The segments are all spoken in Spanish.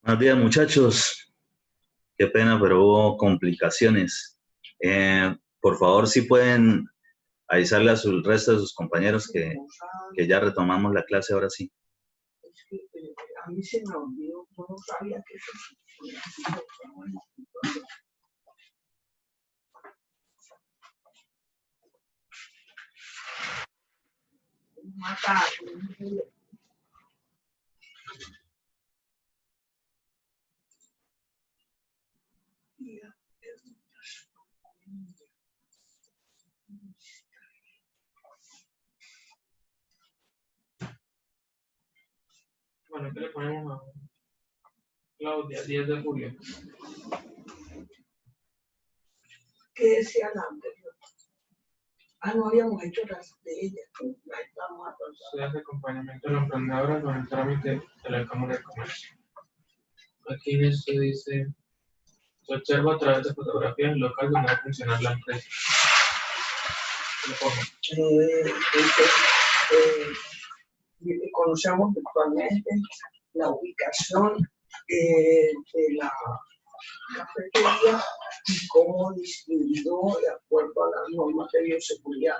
Buenos días, muchachos. Qué pena, pero hubo complicaciones. Por favor, si pueden avisarle a su resto de sus compañeros que ya retomamos la clase ahora sí. A mí se me olvidó, yo no sabía que eso sucedía. Matar. Bueno, ¿qué le ponemos a Claudia? 10 de julio. ¿Qué decía la anterior? No habíamos hecho las de ella. La estamos atrasando. Se hace acompañamiento a la emprendedora con el trámite de la Cámara de Comercio. Aquí en esto dice, se observa a través de fotografías el local donde va a funcionar la empresa. ¿Qué le pongo? Conocemos virtualmente la ubicación de la cafetería y cómo distinguió de acuerdo a las normas de bioseguridad.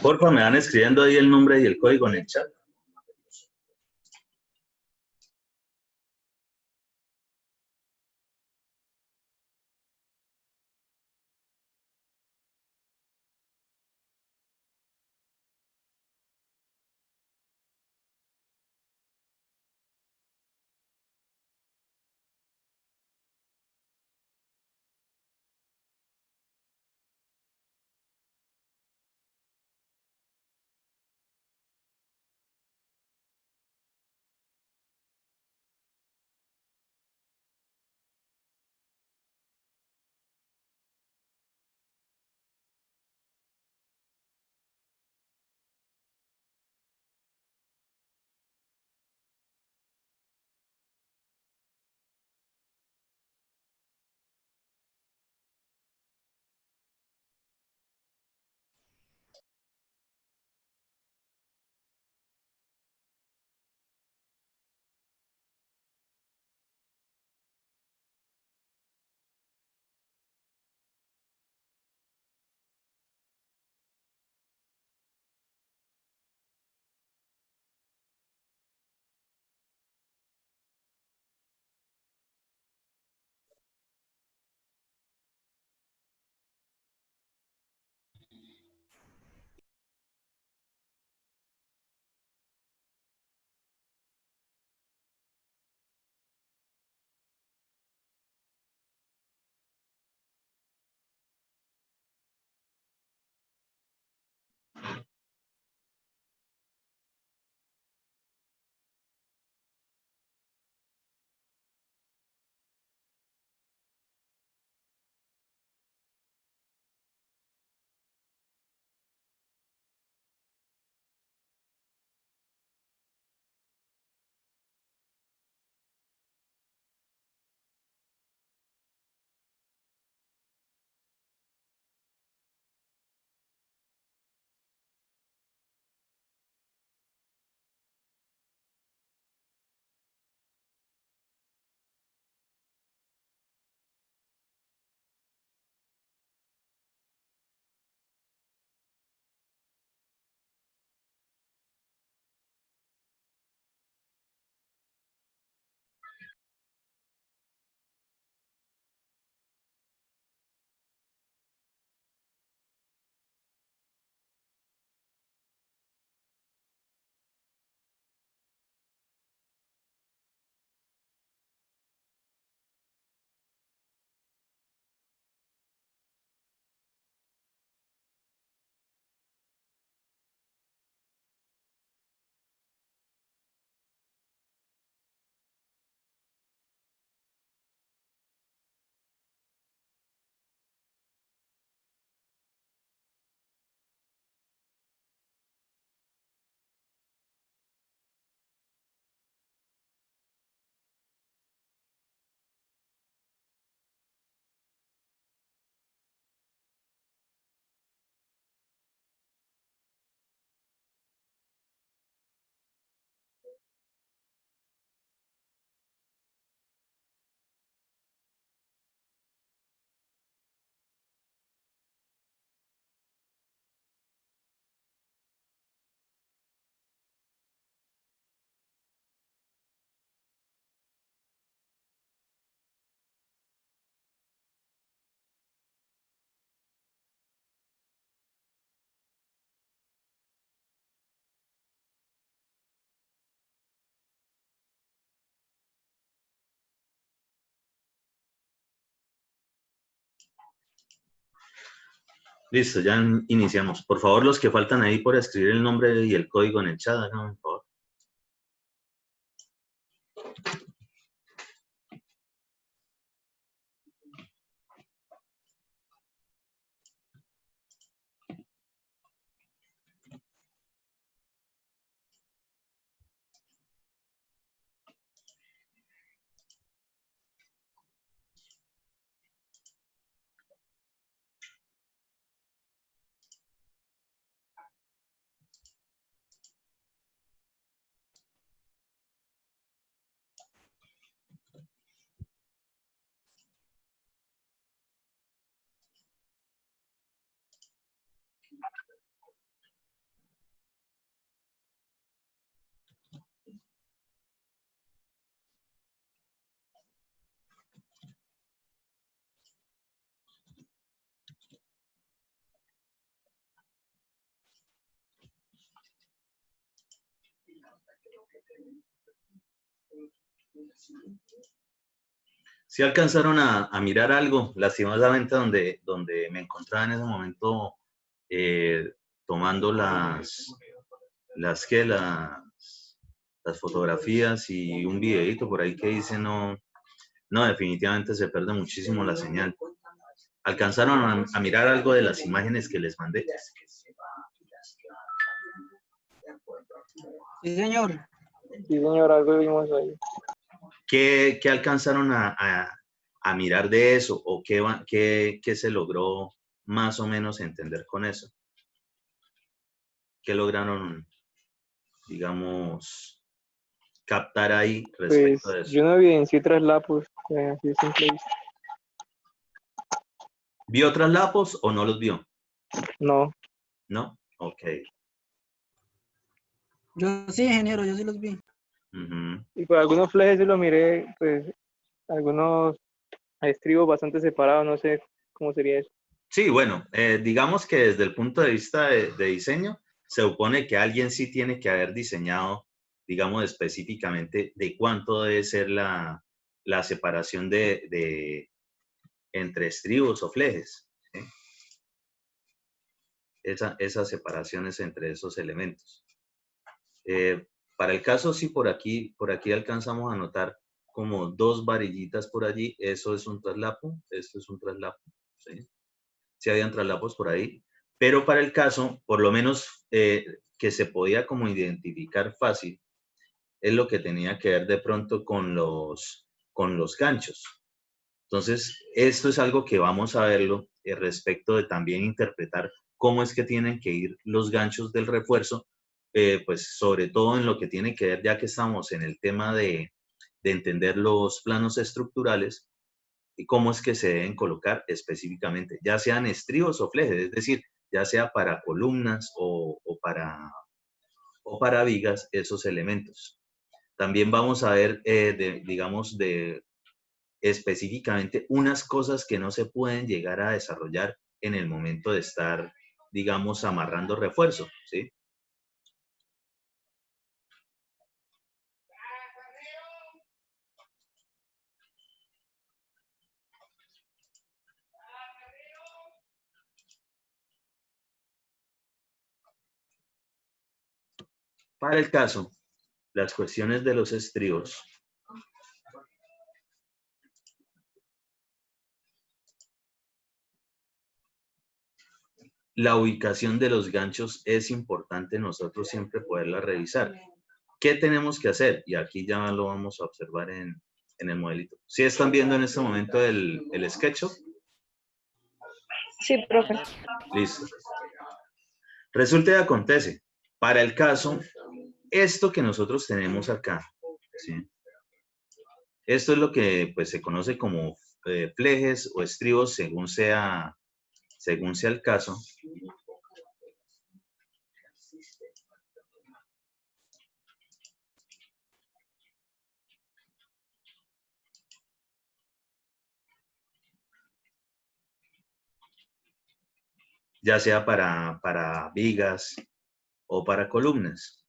Porfa, me van escribiendo ahí el nombre y el código en el chat. Listo, ya iniciamos. Por favor, los que faltan ahí por escribir el nombre y el código en el chat, háganme por favor. Si alcanzaron a mirar algo, lastimosamente donde me encontraba en ese momento tomando las fotografías y un videito por ahí que dice no, definitivamente se pierde muchísimo la señal. ¿Alcanzaron a mirar algo de las imágenes que les mandé? Sí, señor. Sí, señor, algo vimos ahí. ¿Qué alcanzaron a mirar de eso? ¿O qué se logró más o menos entender con eso? ¿Qué lograron, digamos, captar ahí respecto Pues a eso? yo no evidencié traslapos, así de simple vista. ¿Vio traslapos o no los vio? No, ¿No? Ok. Yo sí, ingeniero, yo sí los vi. Ujú. y por algunos flejes sí lo miré, pues algunos estribos bastante separados, no sé cómo sería eso. Sí, bueno, digamos que desde el punto de vista de diseño, se supone que alguien sí tiene que haber diseñado, digamos, específicamente de cuánto debe ser la separación entre estribos o flejes, ¿sí? Esas separaciones entre esos elementos. Para el caso, sí, por aquí alcanzamos a notar como dos varillitas por allí, eso es un traslapo, esto es un traslapo, ¿sí? Sí habían traslapos por ahí, pero para el caso, por lo menos que se podía como identificar fácil, es lo que tenía que ver de pronto con los ganchos. Entonces, esto es algo que vamos a verlo respecto de también interpretar cómo es que tienen que ir los ganchos del refuerzo, pues sobre todo en lo que tiene que ver, ya que estamos en el tema de entender los planos estructurales, y cómo es que se deben colocar específicamente, ya sean estribos o flejes, es decir, ya sea para columnas o para vigas, esos elementos. También vamos a ver, digamos, específicamente unas cosas que no se pueden llegar a desarrollar en el momento de estar, digamos, amarrando refuerzo, ¿sí? Para el caso, las cuestiones de los estribos, la ubicación de los ganchos es importante nosotros siempre poderla revisar. ¿Qué tenemos que hacer? Y aquí ya lo vamos a observar en el modelito. ¿Sí están viendo en este momento el SketchUp? Sí, profe. Listo. Resulta y acontece, para el caso, esto que nosotros tenemos acá, ¿sí? Esto es lo que pues, se conoce como flejes o estribos según sea el caso. Ya sea para vigas o para columnas.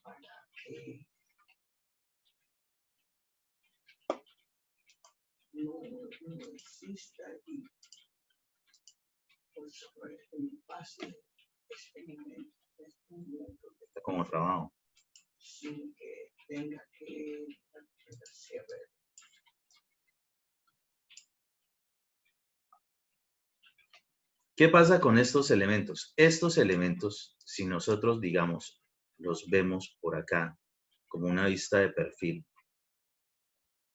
para que no exista y pues sobre el pase experimento Está como trabajo. sin que tenga que cierre. ¿Qué pasa con estos elementos? Estos elementos, si nosotros, digamos, los vemos por acá como una vista de perfil,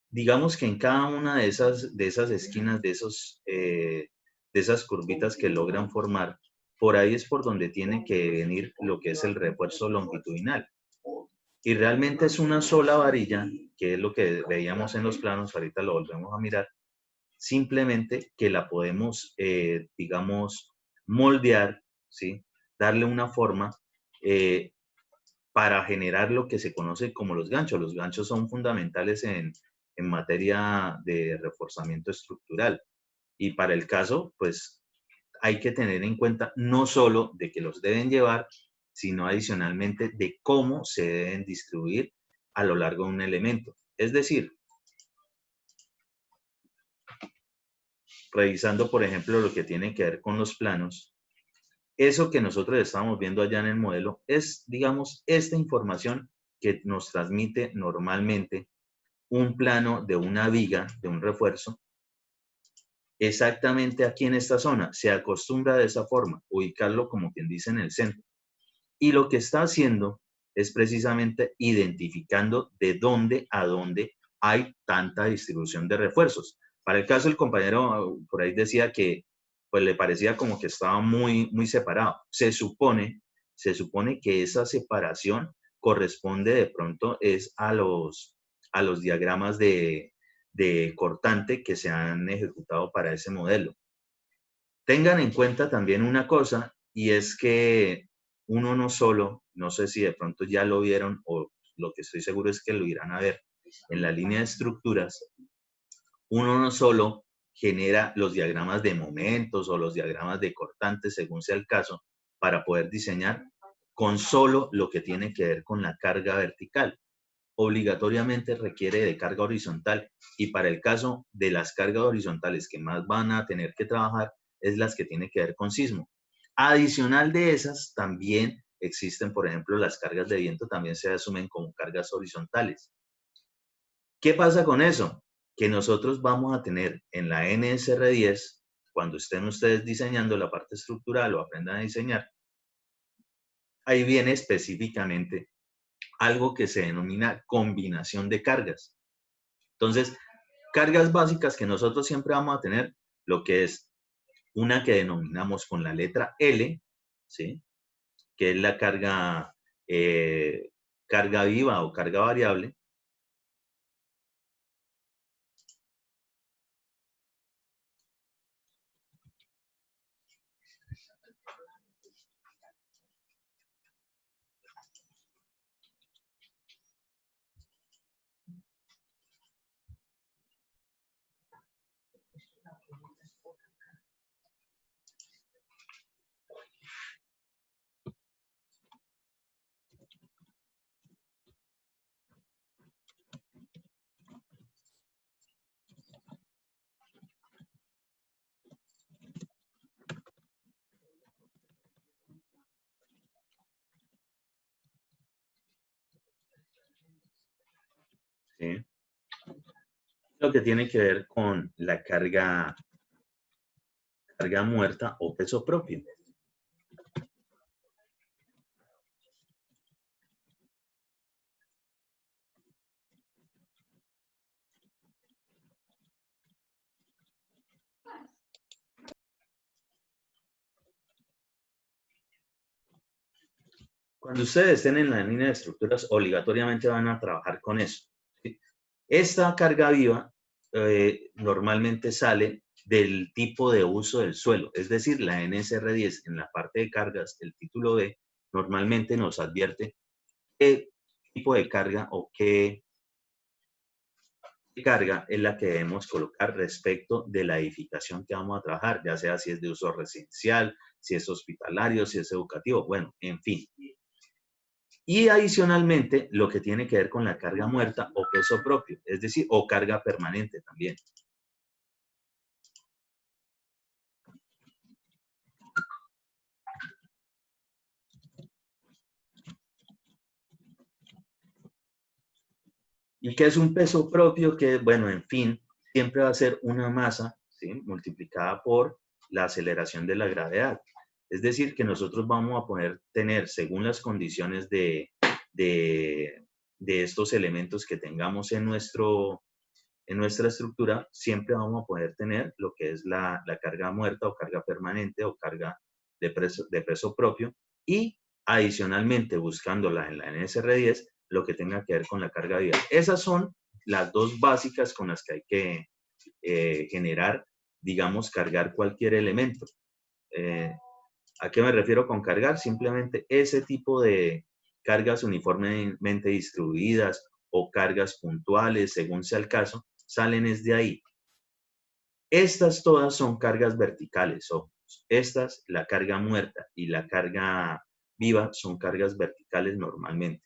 digamos que en cada una de esas esquinas, de esas curvitas que logran formar, por ahí es por donde tiene que venir lo que es el refuerzo longitudinal. Y realmente es una sola varilla, que es lo que veíamos en los planos, ahorita lo volvemos a mirar, simplemente que la podemos, digamos, moldear, ¿sí? Darle una forma para generar lo que se conoce como los ganchos. Los ganchos son fundamentales en materia de reforzamiento estructural. Y para el caso, pues hay que tener en cuenta no solo de que los deben llevar, sino adicionalmente de cómo se deben distribuir a lo largo de un elemento. Es decir, revisando, por ejemplo, lo que tiene que ver con los planos, eso que nosotros estamos viendo allá en el modelo es, digamos, esta información que nos transmite normalmente un plano de una viga, de un refuerzo, exactamente aquí en esta zona. Se acostumbra de esa forma, ubicarlo como quien dice en el centro. Y lo que está haciendo es precisamente identificando de dónde a dónde hay tanta distribución de refuerzos. Para el caso, el compañero por ahí decía que pues le parecía como que estaba muy separado. Se supone que esa separación corresponde de pronto es a los diagramas de cortante que se han ejecutado para ese modelo. Tengan en cuenta también una cosa, y es que uno no solo, no sé si de pronto ya lo vieron o lo que estoy seguro es que lo irán a ver en la línea de estructuras, uno no solo genera los diagramas de momentos o los diagramas de cortantes, según sea el caso, para poder diseñar con solo lo que tiene que ver con la carga vertical. Obligatoriamente requiere de carga horizontal, y para el caso de las cargas horizontales que más van a tener que trabajar es las que tienen que ver con sismo. Adicional de esas, también existen, por ejemplo, las cargas de viento, también se asumen como cargas horizontales. ¿Qué pasa con eso? Que nosotros vamos a tener en la NSR10, cuando estén ustedes diseñando la parte estructural o aprendan a diseñar, ahí viene específicamente algo que se denomina combinación de cargas. Entonces, cargas básicas que nosotros siempre vamos a tener, lo que es una que denominamos con la letra L, ¿sí? Que es la carga, carga viva o carga variable. ¿Sí? Lo que tiene que ver con la carga muerta o peso propio. Cuando ustedes estén en la línea de estructuras, obligatoriamente van a trabajar con eso, ¿sí? Esta carga viva normalmente sale del tipo de uso del suelo, es decir, la NSR10 en la parte de cargas, el título B, normalmente nos advierte qué tipo de carga o qué carga es la que debemos colocar respecto de la edificación que vamos a trabajar, ya sea si es de uso residencial, si es hospitalario, si es educativo, bueno, en fin. Y adicionalmente, lo que tiene que ver con la carga muerta o peso propio, es decir, o carga permanente también. ¿Y qué es un peso propio? Que, bueno, en fin, siempre va a ser una masa, ¿sí?, multiplicada por la aceleración de la gravedad. Es decir, que nosotros vamos a poder tener, según las condiciones de estos elementos que tengamos en nuestra estructura, siempre vamos a poder tener lo que es la carga muerta o carga permanente o carga de peso propio, y adicionalmente buscándola en la NSR10, lo que tenga que ver con la carga viva. Esas son las dos básicas con las que hay que generar, digamos, cargar cualquier elemento. ¿A qué me refiero con cargar? Simplemente ese tipo de cargas uniformemente distribuidas o cargas puntuales, según sea el caso, salen es de ahí. Estas todas son cargas verticales, ojo. Estas, la carga muerta y la carga viva, son cargas verticales normalmente.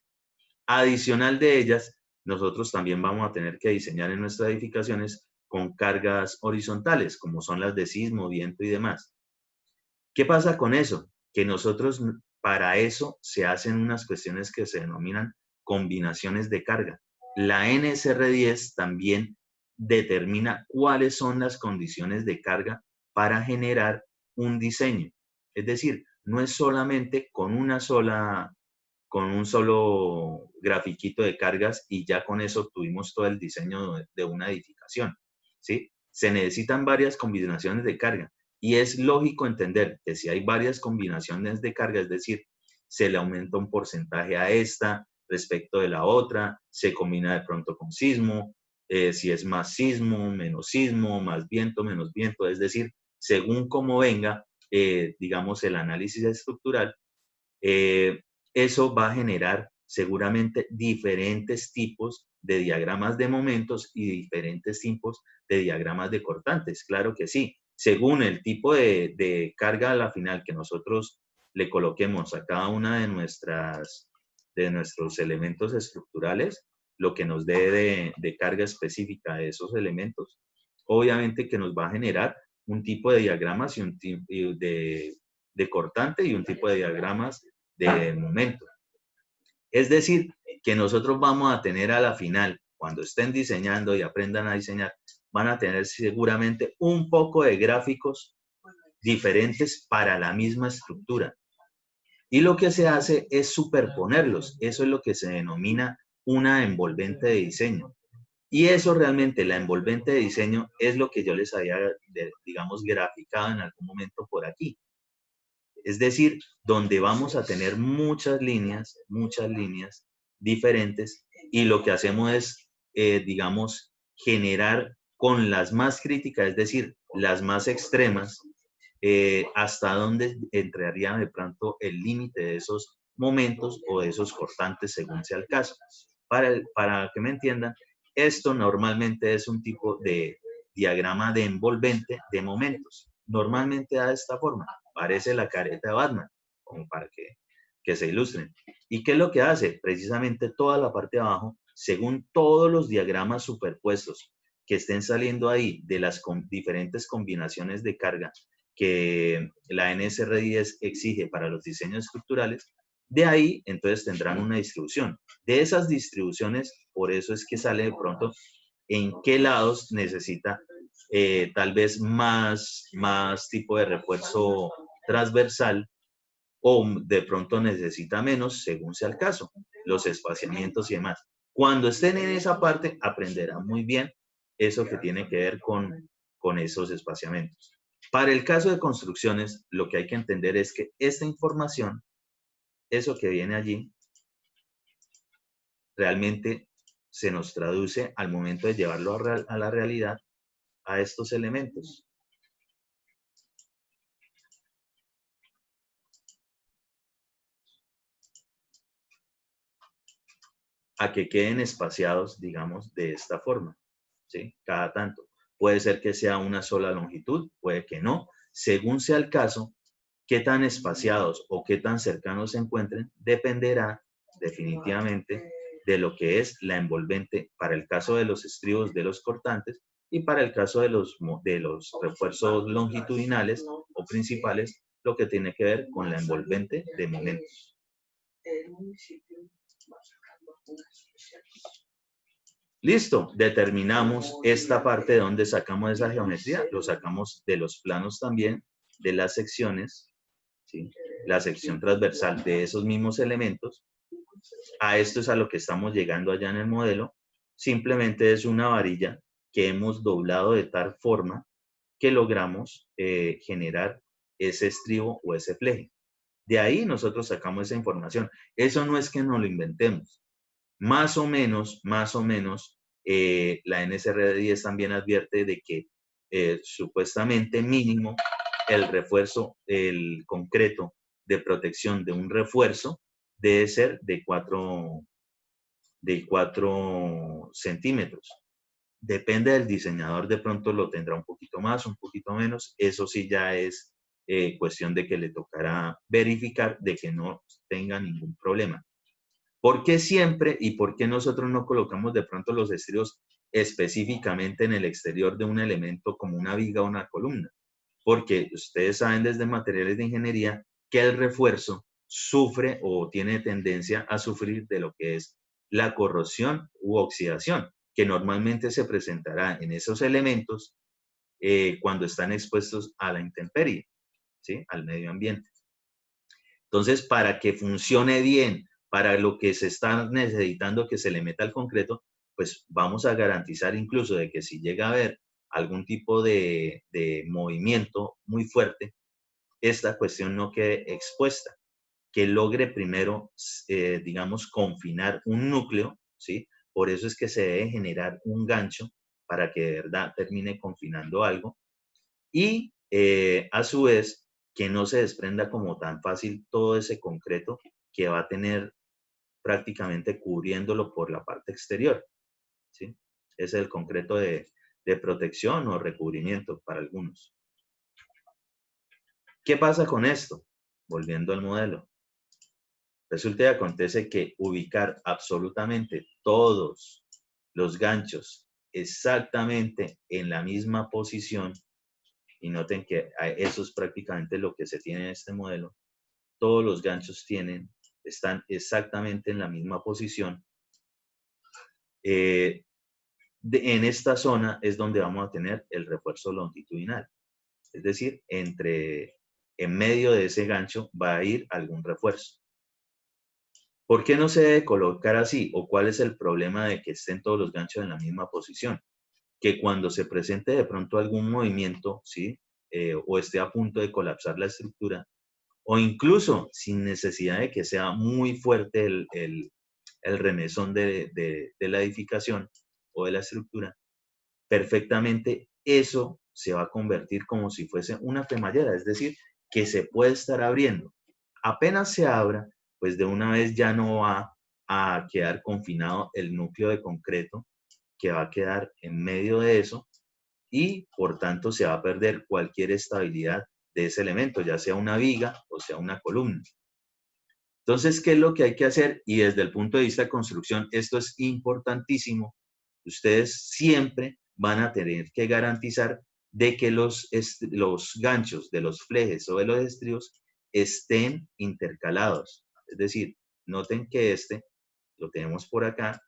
Adicional de ellas, nosotros también vamos a tener que diseñar en nuestras edificaciones con cargas horizontales, como son las de sismo, viento y demás. ¿Qué pasa con eso? Que nosotros, para eso, se hacen unas cuestiones que se denominan combinaciones de carga. La NSR10 también determina cuáles son las condiciones de carga para generar un diseño. Es decir, no es solamente con un solo grafiquito de cargas y ya con eso tuvimos todo el diseño de una edificación, ¿sí? Se necesitan varias combinaciones de carga. Y es lógico entender que si hay varias combinaciones de carga, es decir, se le aumenta un porcentaje a esta respecto de la otra, se combina de pronto con sismo, si es más sismo, menos sismo, más viento, menos viento, es decir, según cómo venga, digamos, el análisis estructural, eso va a generar seguramente diferentes tipos de diagramas de momentos y diferentes tipos de diagramas de cortantes, claro que sí. Según el tipo de carga a la final que nosotros le coloquemos a cada una de nuestros elementos estructurales, lo que nos dé de carga específica de esos elementos, obviamente que nos va a generar un tipo de diagramas y un tipo de cortante y un tipo de diagramas de momento. Es decir, que nosotros vamos a tener a la final, cuando estén diseñando y aprendan a diseñar, van a tener seguramente un poco de gráficos diferentes para la misma estructura. Y lo que se hace es superponerlos. Eso es lo que se denomina una envolvente de diseño. Y eso realmente, la envolvente de diseño, es lo que yo les había, digamos, graficado en algún momento por aquí. Es decir, donde vamos a tener muchas líneas diferentes, y lo que hacemos es, digamos, generar con las más críticas, es decir, las más extremas, hasta dónde entraría de pronto el límite de esos momentos o de esos cortantes, según sea el caso. Para que me entiendan, esto normalmente es un tipo de diagrama de envolvente de momentos. Normalmente da de esta forma. Parece la careta de Batman, como para que se ilustren. ¿Y qué es lo que hace? Precisamente toda la parte de abajo, según todos los diagramas superpuestos que estén saliendo ahí de las diferentes combinaciones de carga que la NSR10 exige para los diseños estructurales, de ahí entonces tendrán una distribución. De esas distribuciones, por eso es que sale de pronto en qué lados necesita tal vez más tipo de refuerzo transversal, o de pronto necesita menos, según sea el caso, los espaciamientos y demás. Cuando estén en esa parte, aprenderán muy bien eso que tiene que ver con esos espaciamientos. Para el caso de construcciones, lo que hay que entender es que esta información, eso que viene allí, realmente se nos traduce al momento de llevarlo a la realidad, a estos elementos. A que queden espaciados, digamos, de esta forma, ¿sí? Cada tanto. Puede ser que sea una sola longitud, puede que no. Según sea el caso, qué tan espaciados o qué tan cercanos se encuentren, dependerá definitivamente de lo que es la envolvente para el caso de los estribos de los cortantes y para el caso de los refuerzos longitudinales o principales, lo que tiene que ver con la envolvente de momentos. El municipio va sacando unas especiales. Listo, determinamos esta parte de donde sacamos esa geometría, lo sacamos de los planos también, de las secciones, ¿sí? La sección transversal de esos mismos elementos. A esto es a lo que estamos llegando allá en el modelo. Simplemente es una varilla que hemos doblado de tal forma que logramos generar ese estribo o ese fleje. De ahí nosotros sacamos esa información. Eso no es que nos lo inventemos. Más o menos, la NSRD 10 también advierte de que supuestamente mínimo el refuerzo, el concreto de protección de un refuerzo debe ser de 4 centímetros. Depende del diseñador, de pronto lo tendrá un poquito más, un poquito menos. Eso sí ya es cuestión de que le tocará verificar de que no tenga ningún problema. ¿Por qué siempre y por qué nosotros no colocamos de pronto los estribos específicamente en el exterior de un elemento como una viga o una columna? Porque ustedes saben desde materiales de ingeniería que el refuerzo sufre o tiene tendencia a sufrir de lo que es la corrosión u oxidación, que normalmente se presentará en esos elementos cuando están expuestos a la intemperie, ¿sí? Al medio ambiente. Entonces, para que funcione bien, para lo que se está necesitando que se le meta al concreto, pues vamos a garantizar incluso de que si llega a haber algún tipo de movimiento muy fuerte, esta cuestión no quede expuesta, que logre primero, digamos, confinar un núcleo, ¿sí? Por eso es que se debe generar un gancho para que de verdad termine confinando algo y a su vez que no se desprenda como tan fácil todo ese concreto que va a tener prácticamente cubriéndolo por la parte exterior, ¿sí? Es el concreto de protección o recubrimiento para algunos. ¿Qué pasa con esto? Volviendo al modelo. Resulta y acontece que ubicar absolutamente todos los ganchos exactamente en la misma posición, y noten que eso es prácticamente lo que se tiene en este modelo, todos los ganchos están exactamente en la misma posición. En esta zona es donde vamos a tener el refuerzo longitudinal. Es decir, en medio de ese gancho va a ir algún refuerzo. ¿Por qué no se debe colocar así? ¿O cuál es el problema de que estén todos los ganchos en la misma posición? Que cuando se presente de pronto algún movimiento, ¿sí? O esté a punto de colapsar la estructura, o incluso sin necesidad de que sea muy fuerte el remesón de la edificación o de la estructura, perfectamente eso se va a convertir como si fuese una cremallera, es decir, que se puede estar abriendo. Apenas se abra, pues de una vez ya no va a quedar confinado el núcleo de concreto que va a quedar en medio de eso y por tanto se va a perder cualquier estabilidad de ese elemento, ya sea una viga o sea una columna. Entonces, ¿qué es lo que hay que hacer? Y desde el punto de vista de construcción, esto es importantísimo. Ustedes siempre van a tener que garantizar de que los ganchos de los flejes o de los estribos estén intercalados. Es decir, noten que este lo tenemos por acá,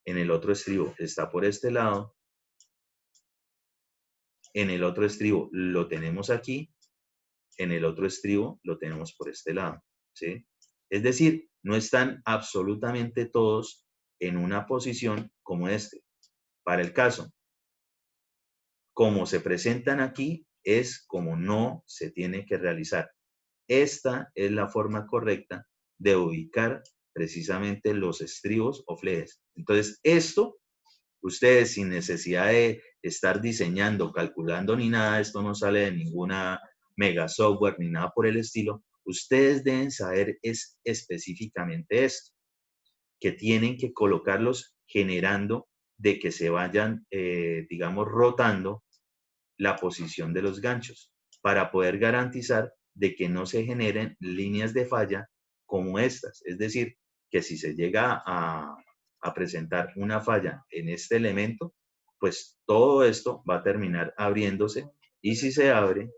en el otro estribo está por este lado, en el otro estribo lo tenemos aquí, en el otro estribo lo tenemos por este lado, ¿sí? Es decir, no están absolutamente todos en una posición como este. Para el caso, como se presentan aquí, es como no se tiene que realizar. Esta es la forma correcta de ubicar precisamente los estribos o flejes. Entonces, esto, ustedes sin necesidad de estar diseñando, calculando ni nada, esto no sale de ninguna mega software ni nada por el estilo, ustedes deben saber específicamente esto, que tienen que colocarlos generando de que se vayan, digamos, rotando la posición de los ganchos para poder garantizar de que no se generen líneas de falla como estas. Es decir, que si se llega a presentar una falla en este elemento, pues todo esto va a terminar abriéndose, y si se abre,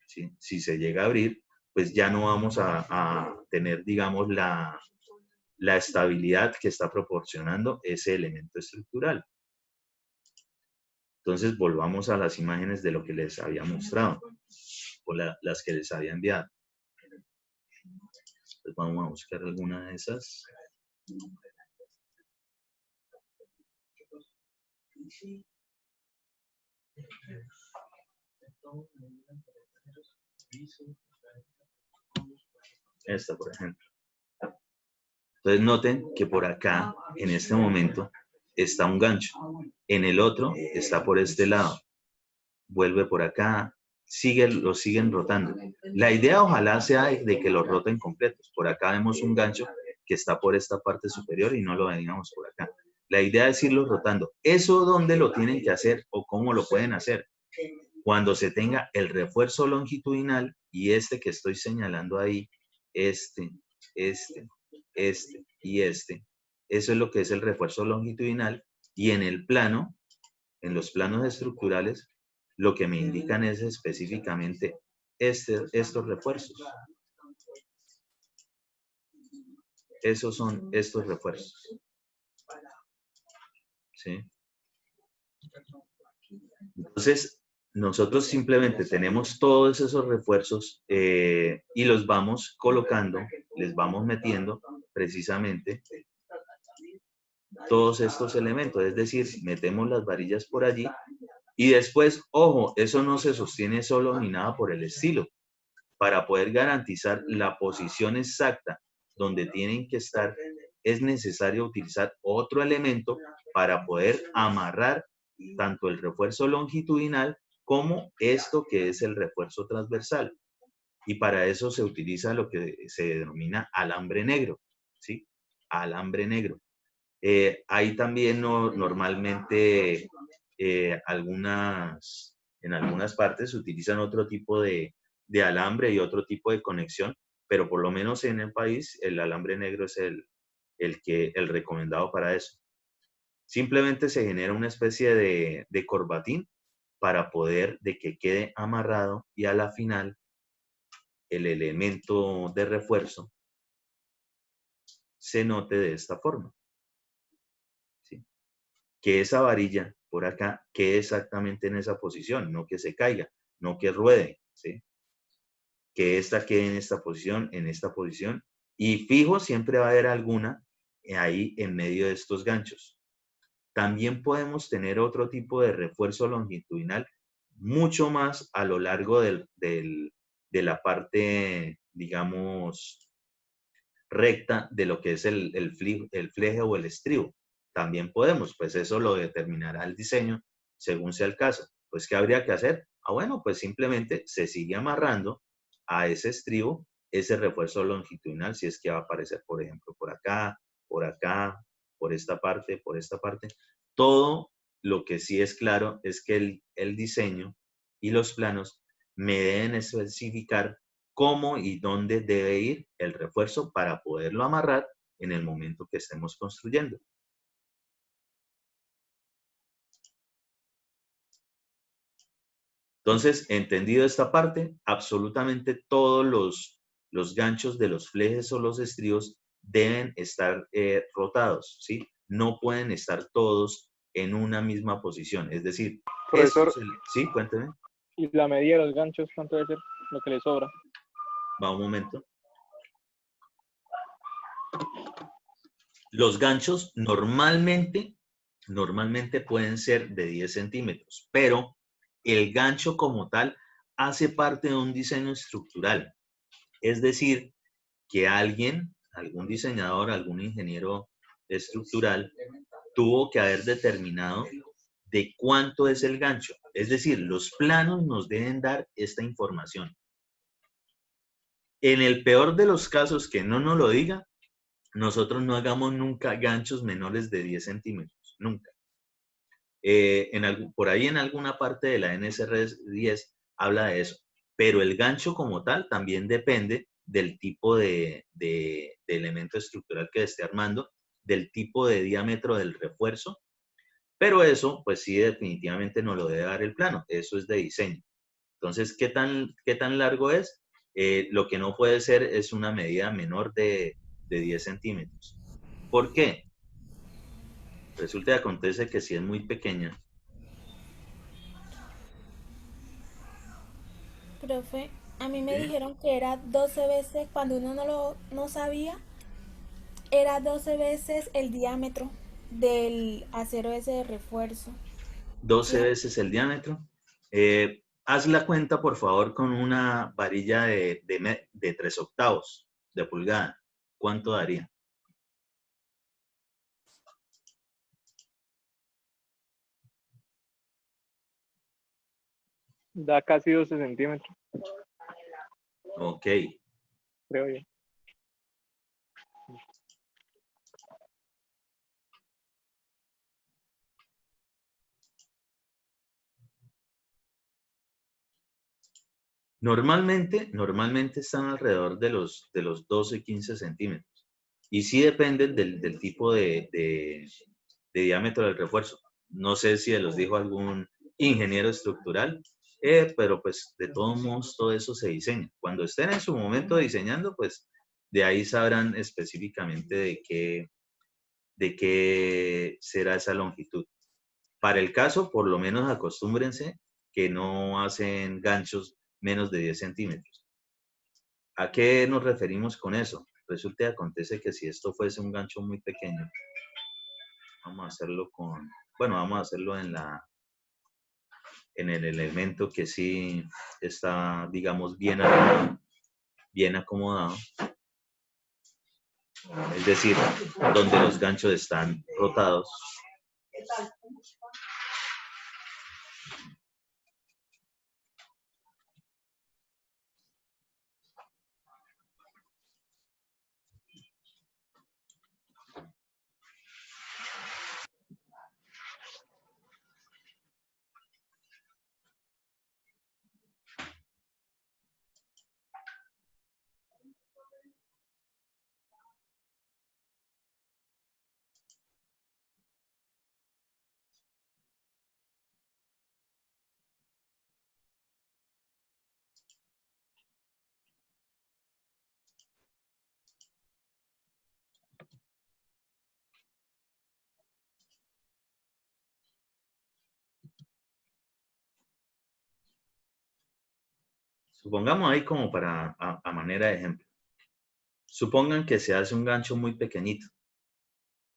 ¿sí? Si se llega a abrir, pues ya no vamos a tener, digamos, la estabilidad que está proporcionando ese elemento estructural. Entonces, volvamos a las imágenes de lo que les había mostrado, o las que les había enviado. Entonces, vamos a buscar alguna de esas. Esta, por ejemplo. Entonces, noten que por acá, en este momento, está un gancho. En el otro está por este lado. Vuelve por acá. Lo siguen rotando. La idea ojalá sea de que lo roten completos. Por acá vemos un gancho que está por esta parte superior y no lo veníamos por acá. La idea es irlo rotando. ¿Eso dónde lo tienen que hacer o cómo lo pueden hacer? Cuando se tenga el refuerzo longitudinal y este que estoy señalando ahí, este y este. Eso es lo que es el refuerzo longitudinal, y en el plano, en los planos estructurales, lo que me indican es específicamente estos refuerzos. Esos son estos refuerzos. ¿Sí? Entonces, nosotros simplemente tenemos todos esos refuerzos y los vamos colocando, les vamos metiendo precisamente todos estos elementos. Es decir, metemos las varillas por allí y después, ojo, eso no se sostiene solo ni nada por el estilo. Para poder garantizar la posición exacta donde tienen que estar, es necesario utilizar otro elemento para poder amarrar tanto el refuerzo longitudinal como esto que es el refuerzo transversal. Y para eso se utiliza lo que se denomina alambre negro, ¿sí? Alambre negro. Hay también normalmente en algunas partes se utilizan otro tipo de alambre y otro tipo de conexión, pero por lo menos en el país el alambre negro es el recomendado para eso. Simplemente se genera una especie de corbatín para poder de que quede amarrado y a la final el elemento de refuerzo se note de esta forma. ¿Sí? Que esa varilla por acá quede exactamente en esa posición, no que se caiga, no que ruede, ¿sí? Que esta quede en esta posición, y fijo siempre va a haber alguna ahí en medio de estos ganchos. También podemos tener otro tipo de refuerzo longitudinal mucho más a lo largo de la parte, digamos, recta de lo que es el fleje o el estribo. También podemos, pues eso lo determinará el diseño según sea el caso. Pues, ¿qué habría que hacer? Bueno, pues simplemente se sigue amarrando a ese estribo ese refuerzo longitudinal, si es que va a aparecer, por ejemplo, por acá, por esta parte, por esta parte. Todo lo que sí es claro es que el diseño y los planos me deben especificar cómo y dónde debe ir el refuerzo para poderlo amarrar en el momento que estemos construyendo. Entonces, entendido esta parte, absolutamente todos los ganchos de los flejes o los estribos deben estar rotados, ¿sí? No pueden estar todos en una misma posición. Es decir, Profesor, sí, cuénteme. ¿y la medida de los ganchos cuánto debe ser lo que le sobra? Va un momento. Los ganchos normalmente pueden ser de 10 centímetros, pero el gancho como tal hace parte de un diseño estructural. Es decir, que algún diseñador, algún ingeniero estructural, tuvo que haber determinado de cuánto es el gancho. Es decir, los planos nos deben dar esta información. En el peor de los casos que no nos lo diga, nosotros no hagamos nunca ganchos menores de 10 centímetros, nunca. Por ahí en alguna parte de la NSR 10 habla de eso, pero el gancho como tal también depende del tipo de elemento estructural que esté armando, del tipo de diámetro del refuerzo, pero eso, pues sí, definitivamente no lo debe dar el plano, eso es de diseño. Entonces, ¿qué tan largo es? Lo que no puede ser es una medida menor de 10 centímetros. ¿Por qué? Resulta y acontece que si es muy pequeña. Profe, a mí me ¿Sí? dijeron que era 12 veces, cuando uno no sabía, era 12 veces el diámetro del acero ese de refuerzo. 12 ¿Sí? veces el diámetro. Haz la cuenta, por favor, con una varilla de 3/8 de pulgada. ¿Cuánto daría? Da casi 12 centímetros, Ok. creo yo. Normalmente están alrededor de los 12, 15 centímetros. Y sí dependen del tipo de diámetro del refuerzo. No sé si los dijo algún ingeniero estructural, pero pues de todos modos todo eso se diseña. Cuando estén en su momento diseñando, pues de ahí sabrán específicamente de qué será esa longitud. Para el caso, por lo menos acostúmbrense que no hacen ganchos menos de 10 centímetros. ¿A qué nos referimos con eso? Resulta y acontece que si esto fuese un gancho muy pequeño, vamos a hacerlo vamos a hacerlo en el elemento que sí está, digamos, bien acomodado. Es decir, donde los ganchos están rotados. Supongamos ahí como a manera de ejemplo. Supongan que se hace un gancho muy pequeñito.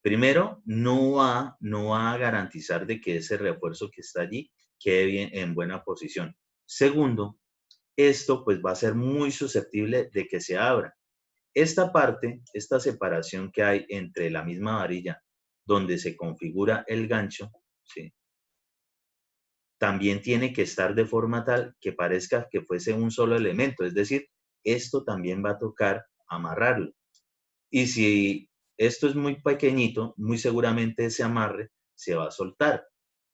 Primero, no va a garantizar de que ese refuerzo que está allí quede bien, en buena posición. Segundo, esto pues va a ser muy susceptible de que se abra. Esta parte, esta separación que hay entre la misma varilla donde se configura el gancho, ¿sí? También tiene que estar de forma tal que parezca que fuese un solo elemento. Es decir, esto también va a tocar amarrarlo. Y si esto es muy pequeñito, muy seguramente ese amarre se va a soltar.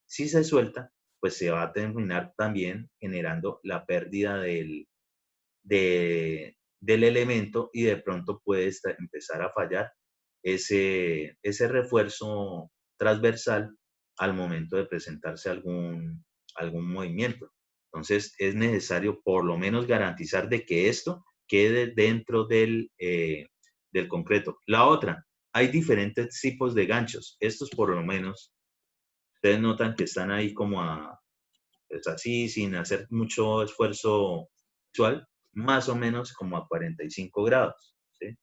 Si se suelta, pues se va a terminar también generando la pérdida del elemento y de pronto puede empezar a fallar ese refuerzo transversal al momento de presentarse algún movimiento. Entonces es necesario por lo menos garantizar de que esto quede dentro del concreto. La otra, hay diferentes tipos de ganchos. Estos por lo menos, ustedes notan que están ahí como pues así, sin hacer mucho esfuerzo visual, más o menos como a 45 grados. ¿Sí?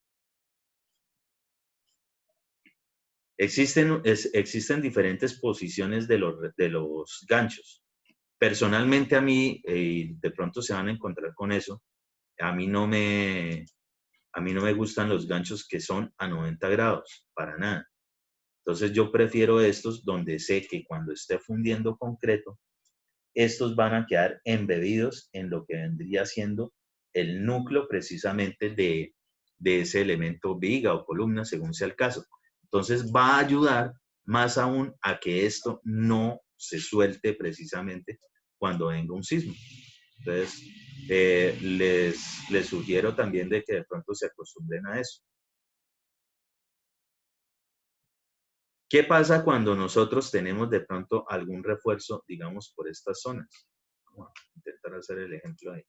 Existen diferentes posiciones de los ganchos. Personalmente a mí, de pronto se van a encontrar con eso, a mí no me gustan los ganchos que son a 90 grados, para nada. Entonces yo prefiero estos donde sé que cuando esté fundiendo concreto, estos van a quedar embebidos en lo que vendría siendo el núcleo precisamente de ese elemento viga o columna, según sea el caso. Entonces va a ayudar más aún a que esto no se suelte precisamente cuando venga un sismo. Entonces, les sugiero también de que de pronto se acostumbren a eso. ¿Qué pasa cuando nosotros tenemos de pronto algún refuerzo, digamos, por estas zonas? Vamos a intentar hacer el ejemplo ahí.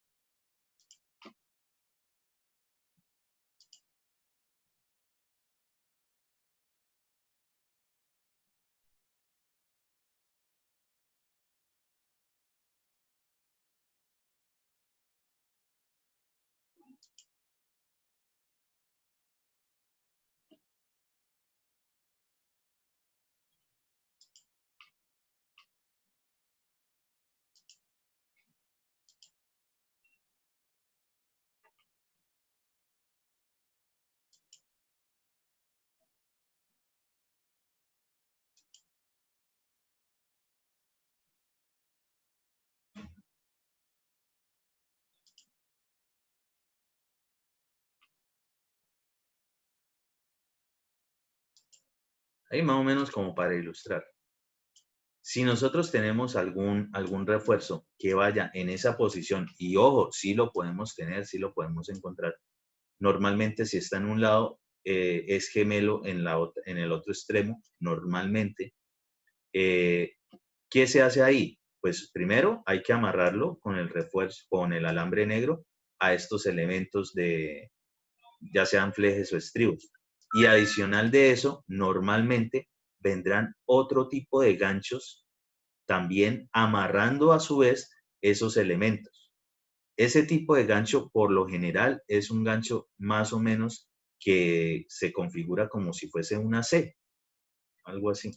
Ahí más o menos como para ilustrar. Si nosotros tenemos algún refuerzo que vaya en esa posición, y ojo, sí lo podemos tener, sí lo podemos encontrar. Normalmente si está en un lado, es gemelo en el otro extremo, normalmente. ¿Qué se hace ahí? Pues primero hay que amarrarlo con el refuerzo, con el alambre negro a estos elementos de, ya sean flejes o estribos. Y adicional de eso, normalmente vendrán otro tipo de ganchos también amarrando a su vez esos elementos. Ese tipo de gancho por lo general es un gancho más o menos que se configura como si fuese una C, algo así.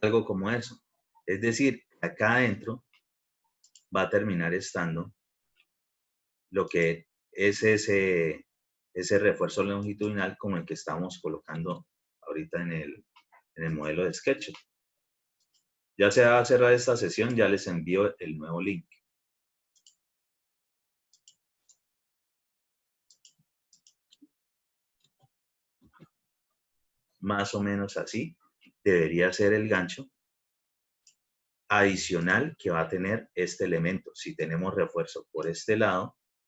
Algo como eso. Es decir, acá adentro va a terminar estando lo que es ese refuerzo longitudinal como el que estamos colocando ahorita en el modelo de SketchUp. Ya se va a cerrar esta sesión, ya les envío el nuevo link. Más o menos así debería ser el gancho adicional que va a tener este elemento. Si tenemos refuerzo por este lado,